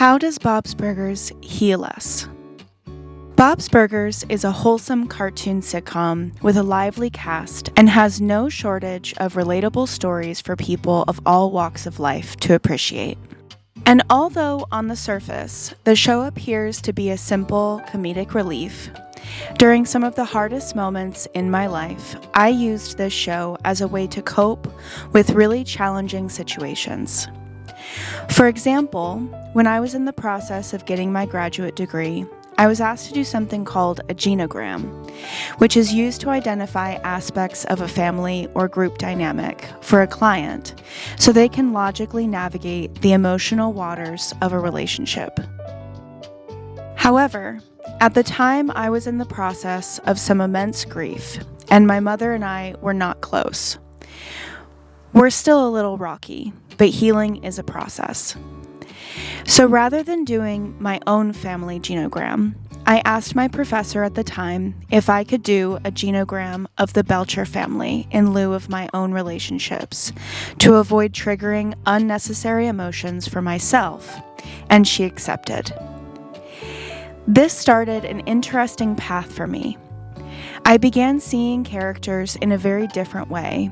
How does Bob's Burgers heal us? Bob's Burgers is a wholesome cartoon sitcom with a lively cast and has no shortage of relatable stories for people of all walks of life to appreciate. And although on the surface, the show appears to be a simple comedic relief, during some of the hardest moments in my life, I used this show as a way to cope with really challenging situations. For example, when I was in the process of getting my graduate degree, I was asked to do something called a genogram, which is used to identify aspects of a family or group dynamic for a client so they can logically navigate the emotional waters of a relationship. However, at the time I was in the process of some immense grief, and my mother and I were not close. We're still a little rocky, but healing is a process. So rather than doing my own family genogram, I asked my professor at the time if I could do a genogram of the Belcher family in lieu of my own relationships to avoid triggering unnecessary emotions for myself, and she accepted. This started an interesting path for me. I began seeing characters in a very different way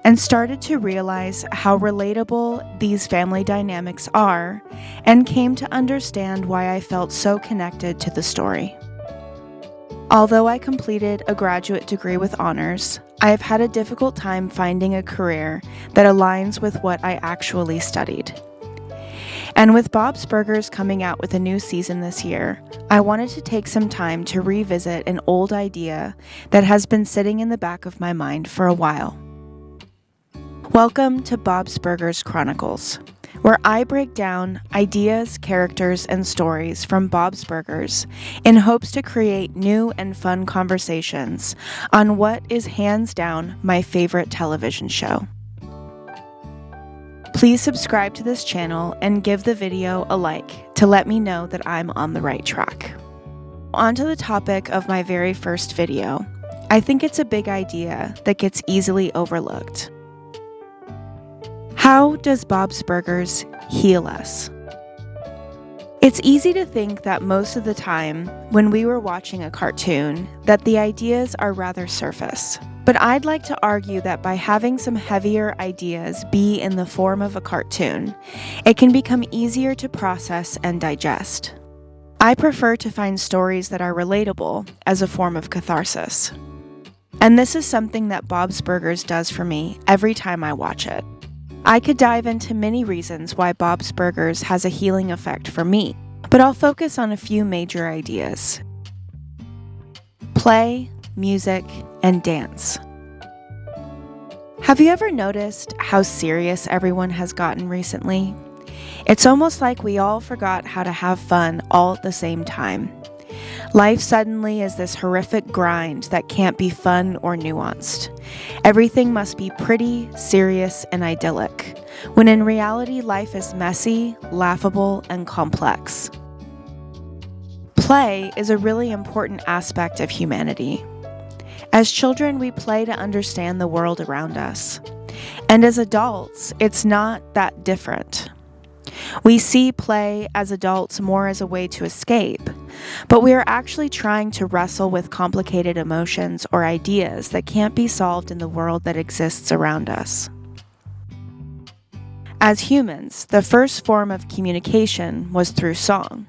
and started to realize how relatable these family dynamics are and came to understand why I felt so connected to the story. Although I completed a graduate degree with honors, I have had a difficult time finding a career that aligns with what I actually studied. And with Bob's Burgers coming out with a new season this year, I wanted to take some time to revisit an old idea that has been sitting in the back of my mind for a while. Welcome to Bob's Burgers Chronicles, where I break down ideas, characters, and stories from Bob's Burgers in hopes to create new and fun conversations on what is hands down my favorite television show. Please subscribe to this channel and give the video a like to let me know that I'm on the right track. On to the topic of my very first video. I think it's a big idea that gets easily overlooked. How does Bob's Burgers heal us? It's easy to think that most of the time when we were watching a cartoon that the ideas are rather surface. But I'd like to argue that by having some heavier ideas be in the form of a cartoon, it can become easier to process and digest. I prefer to find stories that are relatable as a form of catharsis. And this is something that Bob's Burgers does for me every time I watch it. I could dive into many reasons why Bob's Burgers has a healing effect for me, but I'll focus on a few major ideas. Play, music, and dance. Have you ever noticed how serious everyone has gotten recently? It's almost like we all forgot how to have fun all at the same time. Life suddenly is this horrific grind that can't be fun or nuanced. Everything must be pretty, serious, and idyllic, when in reality life is messy, laughable, and complex. Play is a really important aspect of humanity. As children, we play to understand the world around us. And as adults, it's not that different. We see play as adults more as a way to escape, but we are actually trying to wrestle with complicated emotions or ideas that can't be solved in the world that exists around us. As humans, the first form of communication was through song.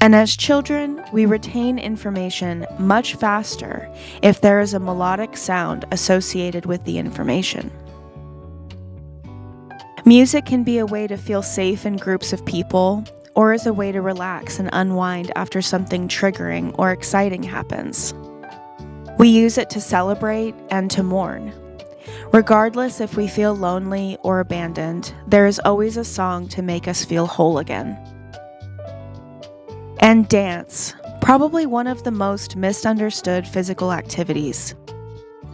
And as children, we retain information much faster if there is a melodic sound associated with the information. Music can be a way to feel safe in groups of people, or as a way to relax and unwind after something triggering or exciting happens. We use it to celebrate and to mourn. Regardless if we feel lonely or abandoned, there is always a song to make us feel whole again. And dance, probably one of the most misunderstood physical activities.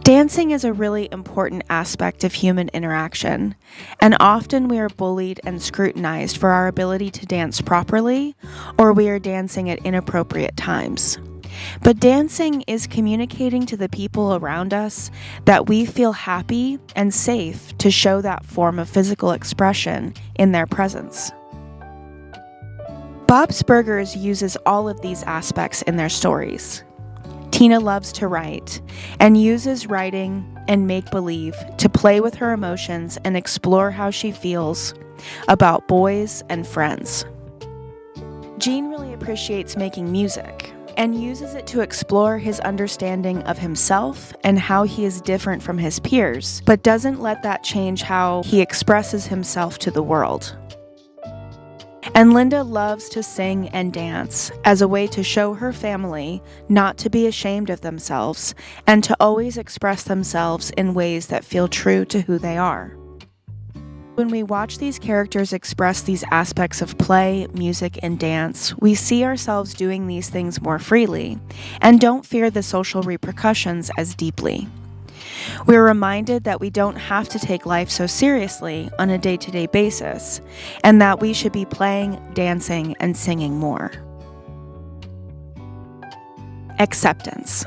Dancing is a really important aspect of human interaction, and often we are bullied and scrutinized for our ability to dance properly, or we are dancing at inappropriate times. But dancing is communicating to the people around us that we feel happy and safe to show that form of physical expression in their presence. Bob's Burgers uses all of these aspects in their stories. Tina loves to write and uses writing and make-believe to play with her emotions and explore how she feels about boys and friends. Gene really appreciates making music and uses it to explore his understanding of himself and how he is different from his peers, but doesn't let that change how he expresses himself to the world. And Linda loves to sing and dance as a way to show her family not to be ashamed of themselves and to always express themselves in ways that feel true to who they are. When we watch these characters express these aspects of play, music, and dance, we see ourselves doing these things more freely and don't fear the social repercussions as deeply. We're reminded that we don't have to take life so seriously on a day-to-day basis, and that we should be playing, dancing, and singing more. Acceptance.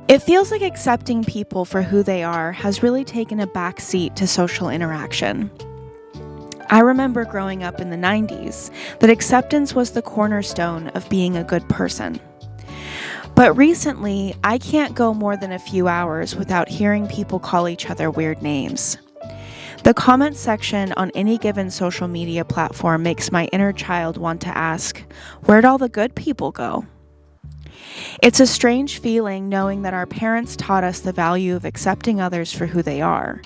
It feels like accepting people for who they are has really taken a back seat to social interaction. I remember growing up in the 90s that acceptance was the cornerstone of being a good person. But recently, I can't go more than a few hours without hearing people call each other weird names. The comment section on any given social media platform makes my inner child want to ask, where'd all the good people go? It's a strange feeling knowing that our parents taught us the value of accepting others for who they are,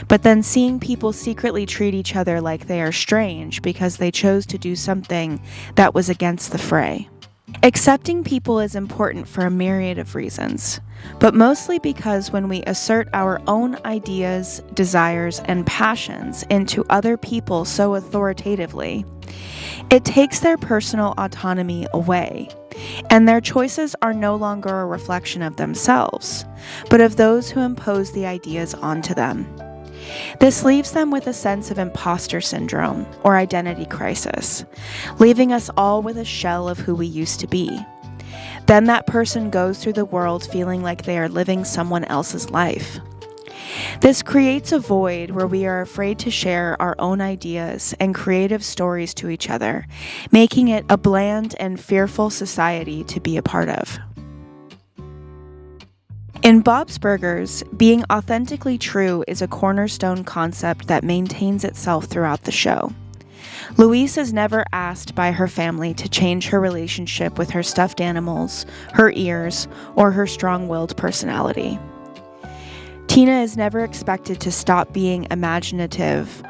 but then seeing people secretly treat each other like they are strange because they chose to do something that was against the fray. Accepting people is important for a myriad of reasons, but mostly because when we assert our own ideas, desires, and passions into other people so authoritatively, it takes their personal autonomy away, and their choices are no longer a reflection of themselves, but of those who impose the ideas onto them. This leaves them with a sense of imposter syndrome or identity crisis, leaving us all with a shell of who we used to be. Then that person goes through the world feeling like they are living someone else's life. This creates a void where we are afraid to share our own ideas and creative stories to each other, making it a bland and fearful society to be a part of. In Bob's Burgers, being authentically true is a cornerstone concept that maintains itself throughout the show. Louise is never asked by her family to change her relationship with her stuffed animals, her ears, or her strong-willed personality. Tina is never expected to stop being imaginative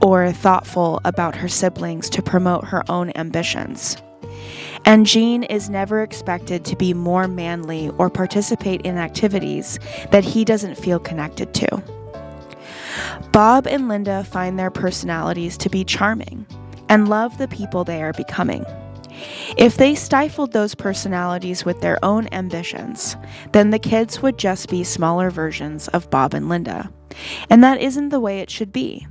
or thoughtful about her siblings to promote her own ambitions. And Gene is never expected to be more manly or participate in activities that he doesn't feel connected to. Bob and Linda find their personalities to be charming and love the people they are becoming. If they stifled those personalities with their own ambitions, then the kids would just be smaller versions of Bob and Linda. And that isn't the way it should be.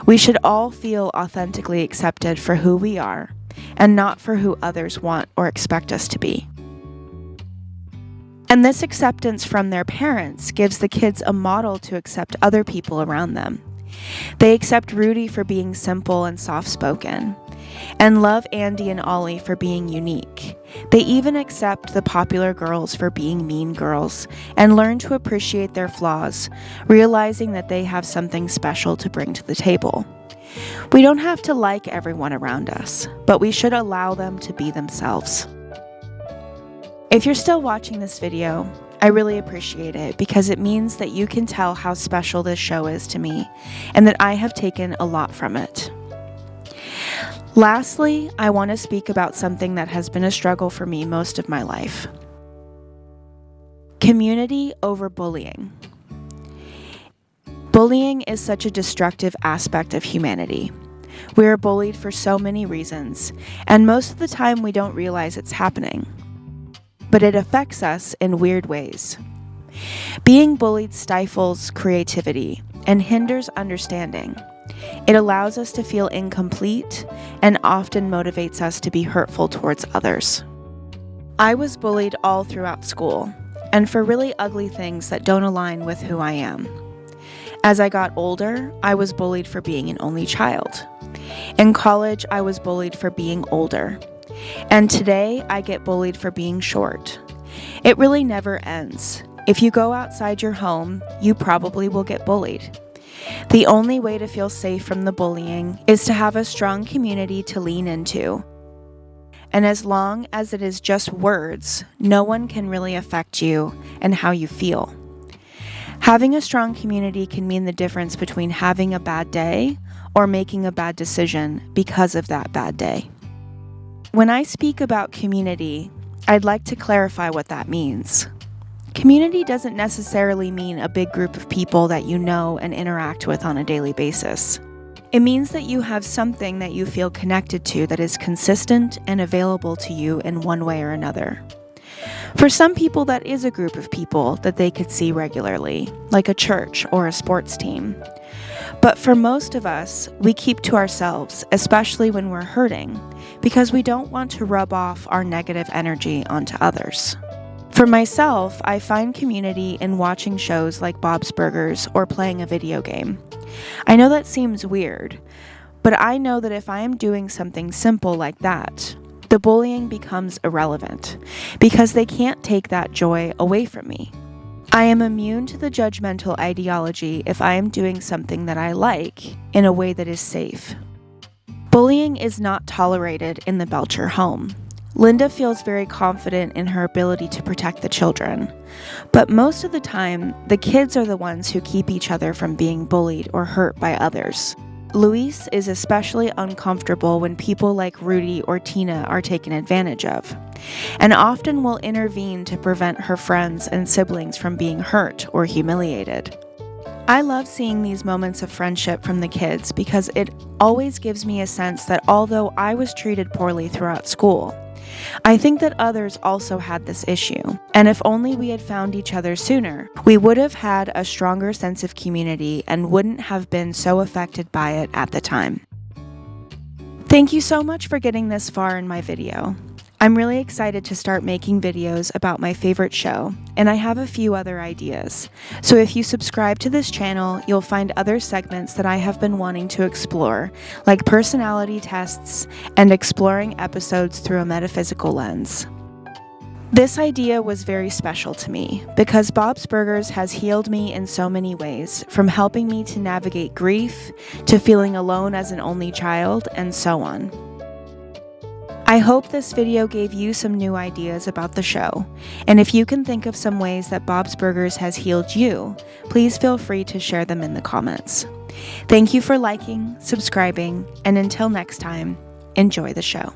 We should all feel authentically accepted for who we are, and not for who others want or expect us to be. And this acceptance from their parents gives the kids a model to accept other people around them. They accept Rudy for being simple and soft-spoken, and love Andy and Ollie for being unique. They even accept the popular girls for being mean girls, and learn to appreciate their flaws, realizing that they have something special to bring to the table. We don't have to like everyone around us, but we should allow them to be themselves. If you're still watching this video, I really appreciate it because it means that you can tell how special this show is to me and that I have taken a lot from it. Lastly, I want to speak about something that has been a struggle for me most of my life. Community over bullying. Bullying is such a destructive aspect of humanity. We are bullied for so many reasons, and most of the time we don't realize it's happening. But it affects us in weird ways. Being bullied stifles creativity and hinders understanding. It allows us to feel incomplete and often motivates us to be hurtful towards others. I was bullied all throughout school, and for really ugly things that don't align with who I am. As I got older, I was bullied for being an only child. In college, I was bullied for being older. And today I get bullied for being short. It really never ends. If you go outside your home, you probably will get bullied. The only way to feel safe from the bullying is to have a strong community to lean into. And as long as it is just words, no one can really affect you and how you feel. Having a strong community can mean the difference between having a bad day or making a bad decision because of that bad day. When I speak about community, I'd like to clarify what that means. Community doesn't necessarily mean a big group of people that you know and interact with on a daily basis. It means that you have something that you feel connected to that is consistent and available to you in one way or another. For some people, that is a group of people that they could see regularly, like a church or a sports team. But for most of us, we keep to ourselves, especially when we're hurting, because we don't want to rub off our negative energy onto others. For myself, I find community in watching shows like Bob's Burgers or playing a video game. I know that seems weird, but I know that if I am doing something simple like that, the bullying becomes irrelevant because they can't take that joy away from me. I am immune to the judgmental ideology if I am doing something that I like in a way that is safe. Bullying is not tolerated in the Belcher home. Linda feels very confident in her ability to protect the children, but most of the time, the kids are the ones who keep each other from being bullied or hurt by others. Luis is especially uncomfortable when people like Rudy or Tina are taken advantage of, and often will intervene to prevent her friends and siblings from being hurt or humiliated. I love seeing these moments of friendship from the kids because it always gives me a sense that although I was treated poorly throughout school, I think that others also had this issue, and if only we had found each other sooner, we would have had a stronger sense of community and wouldn't have been so affected by it at the time. Thank you so much for getting this far in my video. I'm really excited to start making videos about my favorite show, and I have a few other ideas. So if you subscribe to this channel, you'll find other segments that I have been wanting to explore, like personality tests and exploring episodes through a metaphysical lens. This idea was very special to me because Bob's Burgers has healed me in so many ways, from helping me to navigate grief, to feeling alone as an only child, and so on. I hope this video gave you some new ideas about the show, and if you can think of some ways that Bob's Burgers has healed you, please feel free to share them in the comments. Thank you for liking, subscribing, and until next time, enjoy the show.